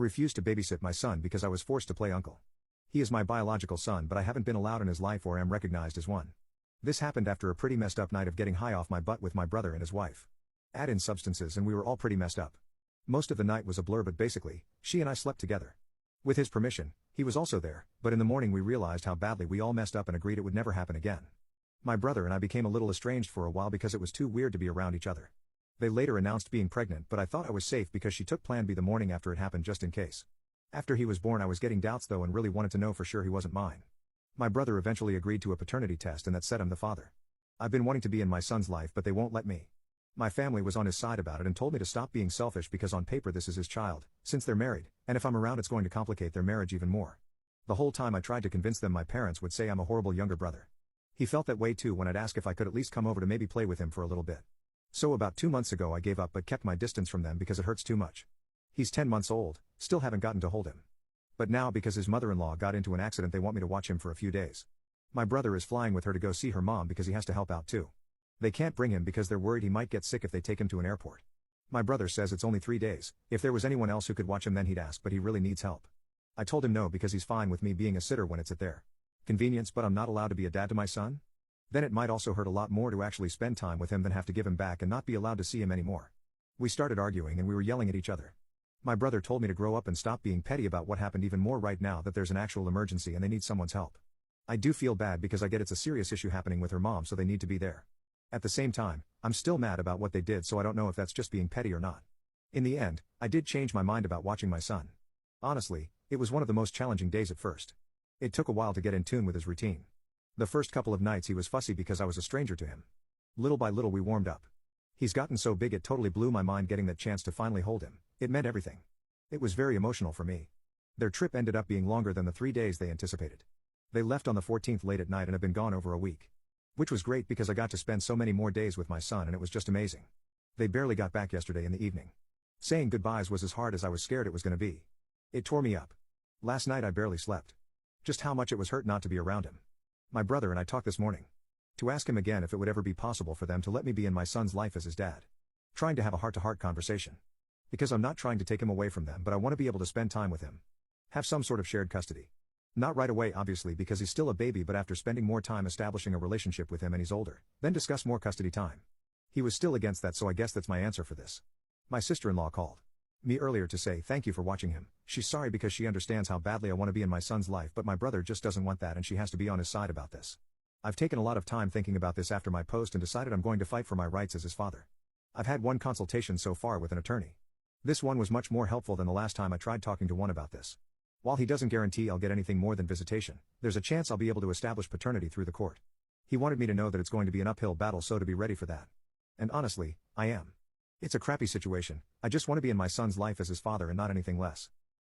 Refused to babysit my son because I was forced to play uncle. He is my biological son, but I haven't been allowed in his life or am recognized as one. This happened after a pretty messed up night of getting high off my butt with my brother and his wife. Add in substances and we were all pretty messed up. Most of the night was a blur, but basically, she and I slept together. With his permission, he was also there, but in the morning we realized how badly we all messed up and agreed it would never happen again. My brother and I became a little estranged for a while because it was too weird to be around each other. They later announced being pregnant, but I thought I was safe because she took Plan B the morning after it happened just in case. After he was born I was getting doubts though and really wanted to know for sure he wasn't mine. My brother eventually agreed to a paternity test and that said I'm the father. I've been wanting to be in my son's life but they won't let me. My family was on his side about it and told me to stop being selfish because on paper this is his child, since they're married, and if I'm around it's going to complicate their marriage even more. The whole time I tried to convince them my parents would say I'm a horrible younger brother. He felt that way too when I'd ask if I could at least come over to maybe play with him for a little bit. So about 2 months ago I gave up but kept my distance from them because it hurts too much. He's 10 months old, still haven't gotten to hold him. But now because his mother-in-law got into an accident they want me to watch him for a few days. My brother is flying with her to go see her mom because he has to help out too. They can't bring him because they're worried he might get sick if they take him to an airport. My brother says it's only 3 days, if there was anyone else who could watch him then he'd ask, but he really needs help. I told him no because he's fine with me being a sitter when it's at their convenience, but I'm not allowed to be a dad to my son? Then it might also hurt a lot more to actually spend time with him than have to give him back and not be allowed to see him anymore. We started arguing and we were yelling at each other. My brother told me to grow up and stop being petty about what happened even more right now that there's an actual emergency and they need someone's help. I do feel bad because I get it's a serious issue happening with her mom so they need to be there. At the same time, I'm still mad about what they did so I don't know if that's just being petty or not. In the end, I did change my mind about watching my son. Honestly, it was one of the most challenging days at first. It took a while to get in tune with his routine. The first couple of nights he was fussy because I was a stranger to him. Little by little we warmed up. He's gotten so big it totally blew my mind getting that chance to finally hold him. It meant everything. It was very emotional for me. Their trip ended up being longer than the 3 days they anticipated. They left on the 14th late at night and have been gone over a week. Which was great because I got to spend so many more days with my son and it was just amazing. They barely got back yesterday in the evening. Saying goodbyes was as hard as I was scared it was going to be. It tore me up. Last night I barely slept. Just how much it was hurt not to be around him. My brother and I talked this morning. To ask him again if it would ever be possible for them to let me be in my son's life as his dad. Trying to have a heart-to-heart conversation. Because I'm not trying to take him away from them but I want to be able to spend time with him. Have some sort of shared custody. Not right away obviously because he's still a baby but after spending more time establishing a relationship with him and he's older, then discuss more custody time. He was still against that so I guess that's my answer for this. My sister-in-law called me earlier to say thank you for watching him. She's sorry because she understands how badly I want to be in my son's life but my brother just doesn't want that and she has to be on his side about this. I've taken a lot of time thinking about this after my post and decided I'm going to fight for my rights as his father. I've had one consultation so far with an attorney. This one was much more helpful than the last time I tried talking to one about this. While he doesn't guarantee I'll get anything more than visitation, there's a chance I'll be able to establish paternity through the court. He wanted me to know that it's going to be an uphill battle so to be ready for that. And honestly, I am. It's a crappy situation, I just want to be in my son's life as his father and not anything less.